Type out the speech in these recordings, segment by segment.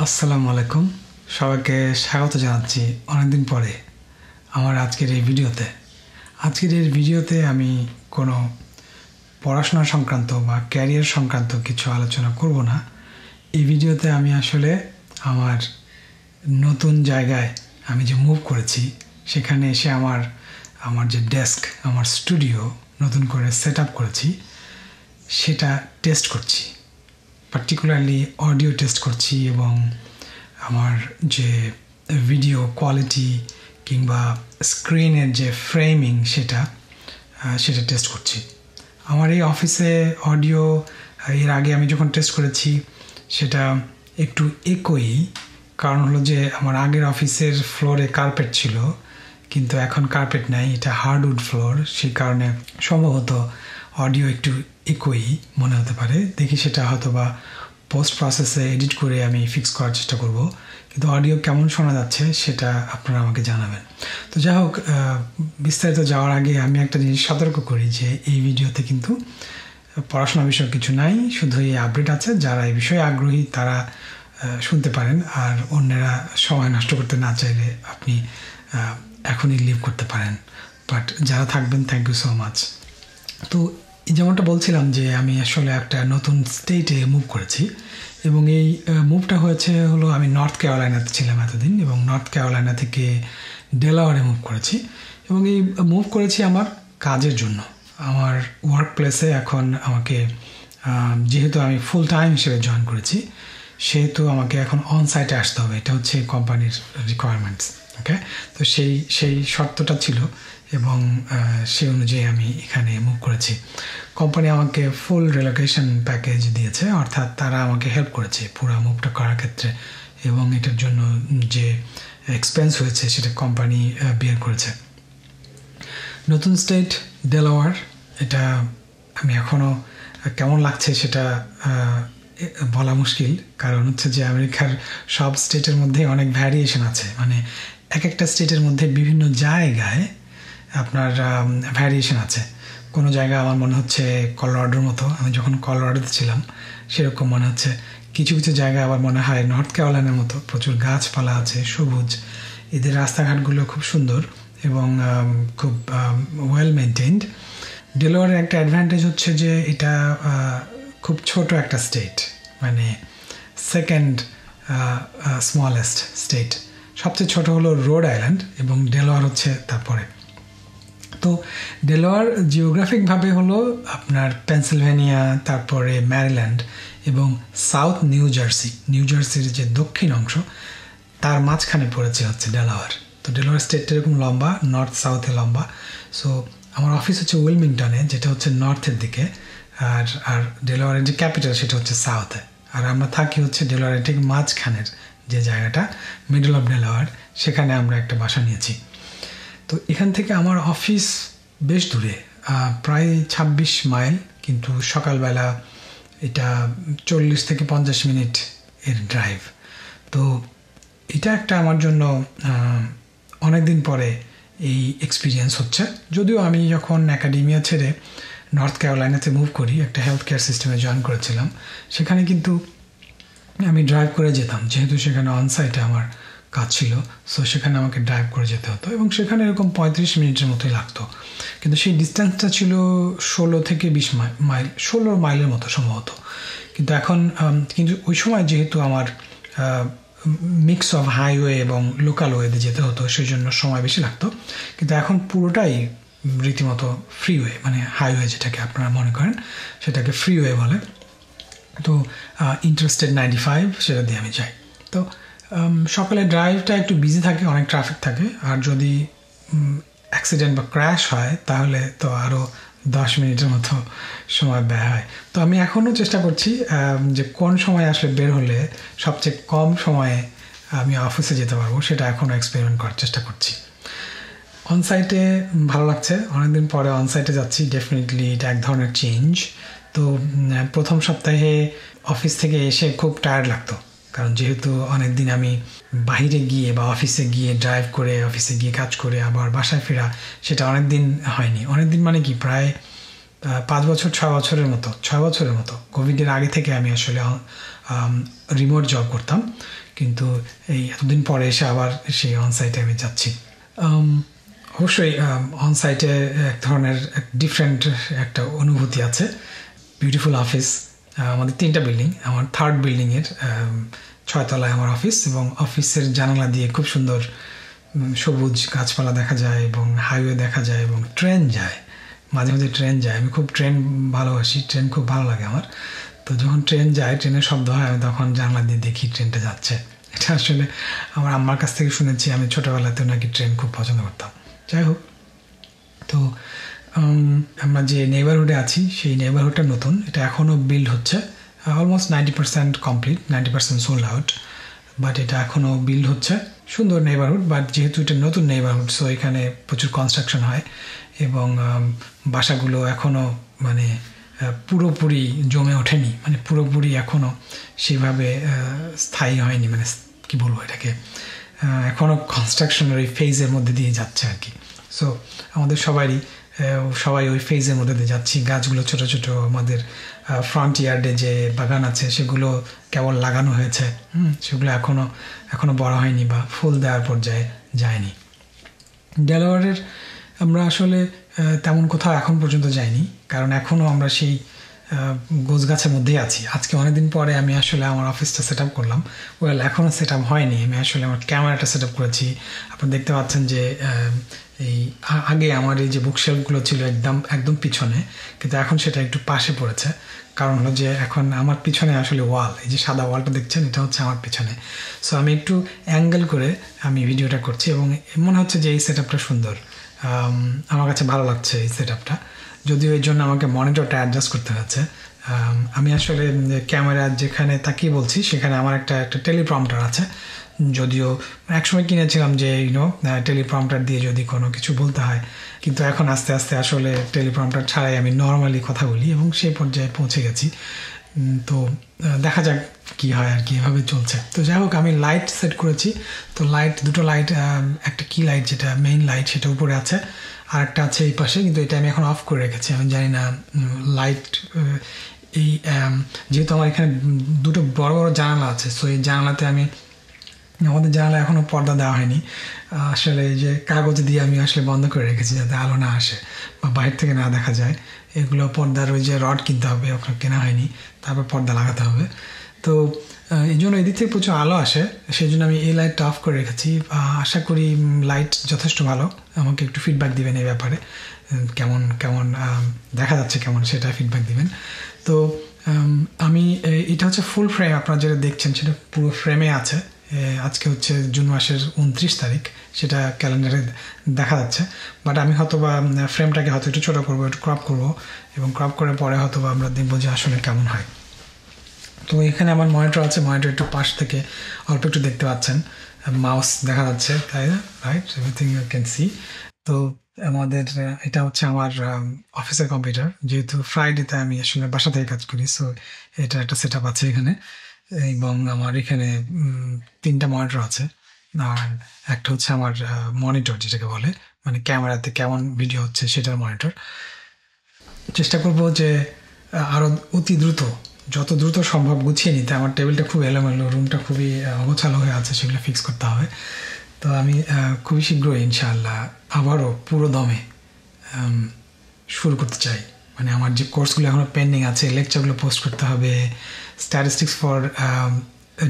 আসসালামু আলাইকুম, সবাইকে স্বাগত জানাচ্ছি অনেকদিন পরে আমার আজকের এই ভিডিওতে আমি কোনো পড়াশোনা সংক্রান্ত বা ক্যারিয়ার সংক্রান্ত কিছু আলোচনা করব না। এই ভিডিওতে আমি আসলে আমার নতুন জায়গায় আমি যে মুভ করেছি সেখানে এসে আমার যে ডেস্ক, আমার স্টুডিও নতুন করে সেট আপ করেছি সেটা টেস্ট করছি, পার্টিকুলারলি অডিও টেস্ট করছি এবং আমার যে ভিডিও কোয়ালিটি কিংবা স্ক্রিনের যে ফ্রেমিং সেটা টেস্ট করছি। আমার এই অফিসে অডিও এর আগে আমি যখন টেস্ট করেছি সেটা একটু একই, কারণ হলো যে আমার আগের অফিসের ফ্লোরে কার্পেট ছিল কিন্তু এখন কার্পেট নাই, এটা হার্ডউড ফ্লোর, সেই কারণে সম্ভবত অডিও একটু একই মনে হতে পারে। দেখি সেটা হয়তো বা পোস্ট প্রসেসে এডিট করে আমি ফিক্স করার চেষ্টা করব, কিন্তু অডিও কেমন শোনা যাচ্ছে সেটা আপনারা আমাকে জানাবেন। তো যাই হোক, বিস্তারিত যাওয়ার আগে আমি একটা জিনিস সতর্ক করি যে এই ভিডিওতে কিন্তু পড়াশোনা বিষয় কিছু নাই, শুধু এই আপডেট আছে। যারা এই বিষয়ে আগ্রহী তারা শুনতে পারেন, আর অন্যরা সময় নষ্ট করতে না চাইলে আপনি এখনই লিভ করতে পারেন। বাট যারা থাকবেন, থ্যাংক ইউ সো মাচ। তো যেমনটা বলছিলাম যে আমি আসলে একটা নতুন স্টেটে মুভ করেছি এবং এই মুভটা হলো আমি নর্থ ক্যারোলাইনাতে ছিলাম এতদিন, এবং নর্থ ক্যারোলাইনা থেকে ডেলাওয়ারে মুভ করেছি। এবং এই মুভ করেছি আমার কাজের জন্য। আমার ওয়ার্ক প্লেসে এখন আমাকে, যেহেতু আমি ফুল টাইম হিসেবে জয়েন করেছি, সেহেতু আমাকে এখন অন সাইটে আসতে হবে। এটা হচ্ছে কোম্পানির রিকোয়ারমেন্টস। ওকে, তো সেই শর্তটা ছিল এবং সেই অনুযায়ী আমি এখানে মুভ করেছি। কোম্পানি আমাকে ফুল রিলোকেশন প্যাকেজ দিয়েছে, অর্থাৎ তারা আমাকে হেল্প করেছে পুরো মুভটা করার ক্ষেত্রে, এবং এটার জন্য যে এক্সপেন্স হয়েছে সেটা কোম্পানি বিয়ার করেছে। নতুন স্টেট ডেলাওয়ার, এটা আমি এখনও কেমন লাগছে সেটা বলা মুশকিল, কারণ হচ্ছে যে আমেরিকার সব স্টেটের মধ্যে অনেক ভ্যারিয়েশন আছে। মানে এক একটা স্টেটের মধ্যে বিভিন্ন জায়গায় আপনার ভ্যারিয়েশন আছে। কোনো জায়গায় আমার মনে হচ্ছে কলোরাডোর মতো, আমি যখন কলোরাডোতে ছিলাম সেরকম মনে হচ্ছে। কিছু কিছু জায়গায় আবার মনে হয় নর্থ ক্যারোলাইনার মতো, প্রচুর গাছপালা আছে, সবুজ, এদের রাস্তাঘাটগুলো খুব সুন্দর এবং খুব ওয়েল মেনটেইনড। ডেলাওয়ারের একটা অ্যাডভান্টেজ হচ্ছে যে এটা খুব ছোট একটা স্টেট, মানে সেকেন্ড স্মলেস্ট স্টেট। সবচেয়ে ছোট হলো রোড আইল্যান্ড এবং ডেলাওয়ার হচ্ছে তারপরে। তো ডেলাওয়ার জিওগ্রাফিকভাবে হলো আপনার পেনসিলভেনিয়া, তারপরে ম্যারিল্যান্ড এবং সাউথ নিউ জার্সির যে দক্ষিণ অংশ তার মাঝখানে পড়েছে হচ্ছে ডেলাওয়ার। তো ডেলাওয়ার স্টেটটা এরকম লম্বা, নর্থ সাউথে লম্বা। সো আমার অফিস হচ্ছে উইলমিংটনে, যেটা হচ্ছে নর্থের দিকে, আর ডেলাওয়ারের যে ক্যাপিটাল সেটা হচ্ছে সাউথে, আর আমরা থাকি হচ্ছে ডেলাওয়ারের ঠিক মাঝখানের যে জায়গাটা, মিডল অফ ডেলাওয়ার, সেখানে আমরা একটা বাসা নিয়েছি। তো এখান থেকে আমার অফিস বেশ দূরে, প্রায় 26 মাইল, কিন্তু সকালবেলা এটা 40 থেকে 50 মিনিট এর ড্রাইভ। তো এটা একটা আমার জন্য অনেক দিন পরে এই এক্সপিরিয়েন্স হচ্ছে। যদিও আমি যখন একাডেমিয়া ছেড়ে নর্থ ক্যারোলাইনাতে মুভ করি, একটা হেলথ কেয়ার সিস্টেমে জয়েন করেছিলাম, সেখানে কিন্তু আমি ড্রাইভ করে যেতাম, যেহেতু সেখানে অনসাইটে আমার কাজ ছিল। সো সেখানে আমাকে ড্রাইভ করে যেতে হতো এবং সেখানে এরকম 35 মিনিটের মতোই লাগতো, কিন্তু সেই ডিস্টেন্সটা ছিল 16 থেকে 20 মাইল, 16 মাইলের মতো সম্ভবত। কিন্তু এখন কিন্তু ওই সময় যেহেতু আমার মিক্স অফ হাইওয়ে এবং লোকাল ওয়েতে যেতে হতো, সেই জন্য সময় বেশি লাগতো। কিন্তু এখন পুরোটাই রীতিমতো ফ্রিওয়ে, মানে হাইওয়ে যেটাকে আপনারা মনে করেন সেটাকে ফ্রিওয়ে বলে। তো ইন্টারস্টেট 95 সেটা দিয়ে আমি যাই। তো সকালে ড্রাইভটা একটু বিজি থাকে, অনেক ট্রাফিক থাকে, আর যদি অ্যাক্সিডেন্ট বা ক্র্যাশ হয় তাহলে তো আরও 10 মিনিটের মতো সময় ব্যয় হয়। তো আমি এখনও চেষ্টা করছি যে কোন সময় আসলে বের হলে সবচেয়ে কম সময়ে আমি অফিসে যেতে পারবো, সেটা এখনও এক্সপেরিমেন্ট করার চেষ্টা করছি। অনসাইটে ভালো লাগছে, অনেকদিন পরে অনসাইটে যাচ্ছি, ডেফিনেটলি এটা এক ধরনের চেঞ্জ। তো প্রথম সপ্তাহে অফিস থেকে এসে খুব টায়ার্ড লাগতো, কারণ যেহেতু অনেকদিন আমি বাইরে গিয়ে বা অফিসে গিয়ে ড্রাইভ করে অফিসে গিয়ে কাজ করে আবার বাসায় ফেরা, সেটা অনেক দিন হয়নি। অনেক দিন মানে কি, প্রায় 5 বছর 6 বছরের মতো, 6 বছরের মতো। কোভিডের আগে থেকে আমি আসলে রিমোট জব করতাম, কিন্তু এই এতদিন পরে এসে আবার সেই অনসাইটে আমি যাচ্ছি। অবশ্যই অনসাইটে এক ধরনের ডিফারেন্ট একটা অনুভূতি আছে। বিউটিফুল অফিস, আমাদের 3টা বিল্ডিং, আমার 3rd বিল্ডিংয়ের 6 তলায় আমার অফিস, এবং অফিসের জানালা দিয়ে খুব সুন্দর সবুজ গাছপালা দেখা যায় এবং হাইওয়ে দেখা যায় এবং ট্রেন যায়, মাঝে মাঝে ট্রেন যায়। আমি খুব ট্রেন ভালোবাসি, ট্রেন খুব ভালো লাগে আমার। তো যখন ট্রেন যায়, ট্রেনের শব্দ হয়, আমি তখন জানলা দিয়ে দেখি ট্রেনটা যাচ্ছে। এটা আসলে আমার আম্মার কাছ থেকে শুনেছি, আমি ছোটোবেলাতেও নাকি ট্রেন খুব পছন্দ করতাম। যাই হোক, তো আমরা যে নেইবারহুডে আছি সেই নেইবারহুডটা নতুন, এটা এখনও বিল্ড হচ্ছে, almost 90% complete, 90% sold out, but এটা এখনও বিল্ড হচ্ছে। সুন্দর নেইবারহুড, বাট যেহেতু এটা নতুন নেইবারহুড, সো এখানে প্রচুর কনস্ট্রাকশন হয় এবং বাসাগুলো এখনও মানে পুরোপুরি জমে ওঠেনি, মানে পুরোপুরি এখনও সেভাবে স্থায়ী হয়নি, মানে কি বলবো এটাকে, এখনও কনস্ট্রাকশনের ওই ফেজের মধ্যে দিয়ে যাচ্ছে আর কি। সো আমাদের সবাই ওই ফেজের মধ্যে দিয়ে যাচ্ছি। গাছগুলো ছোট ছোট, আমাদের ফ্রন্ট ইয়ার্ডে যে বাগান আছে সেগুলো কেবল লাগানো হয়েছে, সেগুলো এখনও বড় হয়নি বা ফুল দেওয়ার পর্যায়ে যায়নি। ডেলাওয়্যারের আমরা আসলে তেমন কোথাও এখন পর্যন্ত যাইনি, কারণ এখনও আমরা সেই গোছগাছের মধ্যেই আছি। আজকে অনেকদিন পরে আমি আসলে আমার অফিসটা সেট আপ করলাম। এখনও সেট আপ হয়নি, আমি আসলে আমার ক্যামেরাটা সেট আপ করেছি। আপনারা দেখতে পাচ্ছেন যে এই আগে আমার এই যে বুকশেলফগুলো ছিল একদম পিছনে, কিন্তু এখন সেটা একটু পাশে পড়েছে। কারণ হলো যে এখন আমার পিছনে আসলে ওয়াল, এই যে সাদা ওয়ালটা দেখছেন, এটা হচ্ছে আমার পিছনে। সো আমি একটু অ্যাঙ্গেল করে আমি ভিডিওটা করছি এবং মনে হচ্ছে যে এই সেট আপটা সুন্দর, আমার কাছে ভালো লাগছে এই সেট আপটা। যদিও এই জন্য আমাকে মনিটরটা অ্যাডজাস্ট করতে হচ্ছে। আমি আসলে ক্যামেরা যেখানে তাকিয়ে বলছি সেখানে আমার একটা টেলিপ্রম্পটার আছে, যদিও একসময় কিনেছিলাম যে টেলিপ্রম্পটার দিয়ে যদি কোনো কিছু বলতে হয়, কিন্তু এখন আস্তে আস্তে আসলে টেলিপ্রম্পটার ছাড়াই আমি নর্মালি কথা বলি এবং সেই পর্যায়ে পৌঁছে গেছি। তো দেখা যাক কি হয় আর কি, এভাবে চলছে। তো যাই হোক, আমি লাইট সেট করেছি। তো দুটো লাইট, একটা কি লাইট যেটা মেইন লাইট সেটা উপরে আছে, আর একটা আছে এই পাশে, কিন্তু এটা আমি এখন অফ করে রেখেছি। আমি জানি না লাইট এই যেহেতু আমার এখানে দুটো বড় বড় জানালা আছে, সো এই জানালাতে আমাদের জানালা এখনও পর্দা দেওয়া হয়নি। আসলে এই যে কাগজ দিয়ে আমি আসলে বন্ধ করে রেখেছি যাতে আলো না আসে বা বাইরে থেকে না দেখা যায়। এগুলো পর্দার ওই যে রড কিনতে হবে, ওখানে কেনা হয়নি, তারপর পর্দা লাগাতে হবে। তো এই জন্য এদিক থেকে প্রচুর আলো আসে, সেই জন্য আমি এই লাইটটা অফ করে রেখেছি। আশা করি লাইট যথেষ্ট ভালো। আমাকে একটু ফিডব্যাক দিবেন এই ব্যাপারে, কেমন দেখা যাচ্ছে, কেমন সেটা ফিডব্যাক দিবেন। তো আমি এটা হচ্ছে ফুল ফ্রেম, আপনারা যেটা দেখছেন সেটা পুরো ফ্রেমে আছে। আজকে হচ্ছে জুন মাসের 29 তারিখ, সেটা ক্যালেন্ডারে দেখা যাচ্ছে। বাট আমি হয়তো বা ফ্রেমটাকে হয়তো একটু ছোটো করবো, একটু ক্রপ করবো, এবং ক্রপ করে পরে হয়তো বা আমরা দেখবো যে আসলে কেমন হয়। তো এখানে আমার মনিটর আছে, মনিটর একটু পাশ থেকে অল্প একটু দেখতে পাচ্ছেন, মাউস দেখা যাচ্ছে, তাই না? Right, everything you can see. তো আমাদের এটা হচ্ছে আমার অফিসের কম্পিউটার। যেহেতু ফ্রাইডেতে আমি আসলে বাসা থেকে কাজ করি, সো এটা একটা সেট আপ আছে এখানে, এবং আমার এখানে 3টা মনিটর আছে। আর একটা হচ্ছে আমার মনিটর যেটাকে বলে, মানে ক্যামেরাতে কেমন ভিডিও হচ্ছে সেটার মনিটর। চেষ্টা করবো যে আরও অতি দ্রুত, যত দ্রুত সম্ভব গুছিয়ে নিতে। আমার টেবিলটা খুব এলোমেলো, রুমটা খুবই অগোছালো হয়ে আছে, সেগুলো ফিক্স করতে হবে। তো আমি খুবই শীঘ্রই ইনশাআল্লাহ আবারও পুরো দমে শুরু করতে চাই। মানে আমার যে কোর্সগুলো এখনও পেন্ডিং আছে, লেকচারগুলো পোস্ট করতে হবে, statistics for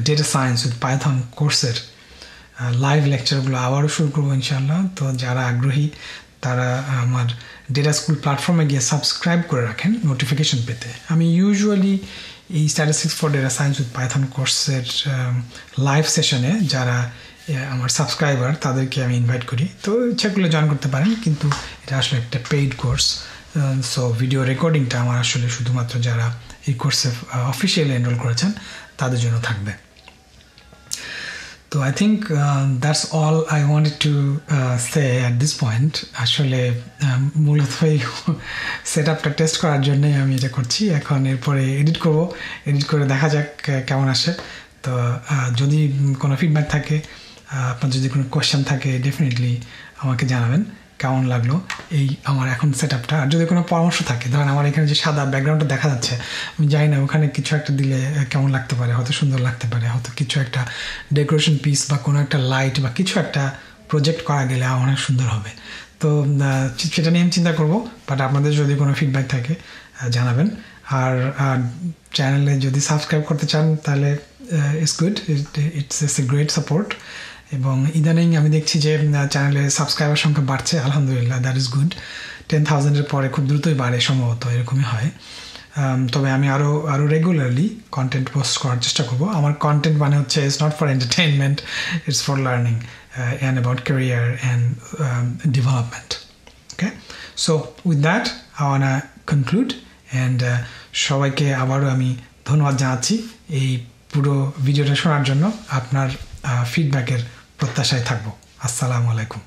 data science with Python কোর্সের লাইভ লেকচারগুলো আবারও শুরু করবো ইনশাআল্লাহ। তো যারা আগ্রহী তারা আমার ডেটা স্কুল প্ল্যাটফর্মে গিয়ে সাবস্ক্রাইব করে রাখেন নোটিফিকেশন পেতে। আমি ইউজুয়ালি এই statistics for data science with Python কোর্সের লাইভ সেশনে যারা আমার সাবস্ক্রাইবার তাদেরকে আমি ইনভাইট করি। তো ইচ্ছা করলে জয়েন করতে পারেন, কিন্তু এটা আসলে একটা পেইড কোর্স। সো ভিডিও রেকর্ডিংটা আমার আসলে শুধুমাত্র যারা এই কোর্সে অফিসিয়ালি এনরোল করেছেন তাদের জন্য থাকবে। তো I think that's all I wanted to say at this point. আসলে মূলত এই সেট আপটা টেস্ট করার জন্যই আমি এটা করছি। এখন এরপরে এডিট করে দেখা যাক কেমন আসে। তো যদি কোনো ফিডব্যাক থাকে, আপনার যদি কোনো কোয়েশ্চেন থাকে, ডেফিনেটলি আমাকে জানাবেন, কেমন লাগলো এই আমার এখন সেট আপটা। আর যদি কোনো পরামর্শ থাকে, ধরেন আমার এখানে যে সাদা ব্যাকগ্রাউন্ডটা দেখা যাচ্ছে, আমি জানি না ওখানে কিছু একটা দিলে কেমন লাগতে পারে, হয়তো সুন্দর লাগতে পারে, হয়তো কিছু একটা ডেকোরেশন পিস বা কোনো একটা লাইট বা কিছু একটা প্রজেক্ট করা গেলে অনেক সুন্দর হবে। তো সেটা নিয়ে আমি চিন্তা করবো, বাট আপনাদের যদি কোনো ফিডব্যাক থাকে জানাবেন। আর চ্যানেলে যদি সাবস্ক্রাইব করতে চান তাহলে it's good, it's a great support. এবং ইদানিং আমি দেখছি যে চ্যানেলে সাবস্ক্রাইবার সংখ্যা বাড়ছে, আলহামদুলিল্লাহ, দ্যাট ইজ গুড। 10,000-এর পরে খুব দ্রুতই বাড়ে সম্ভবত, এরকমই হয়। তবে আমি আরও রেগুলারলি কন্টেন্ট পোস্ট করার চেষ্টা করবো। আমার কন্টেন্ট মানে হচ্ছে it's not for entertainment, it's for learning and about career and development. Okay, so with that I want to conclude and সবাইকে আবারও আমি ধন্যবাদ জানাচ্ছি এই পুরো ভিডিওটা শোনার জন্য। আপনার ফিডব্যাকের প্রত্যাশায় থাকবো। আসসালামু আলাইকুম।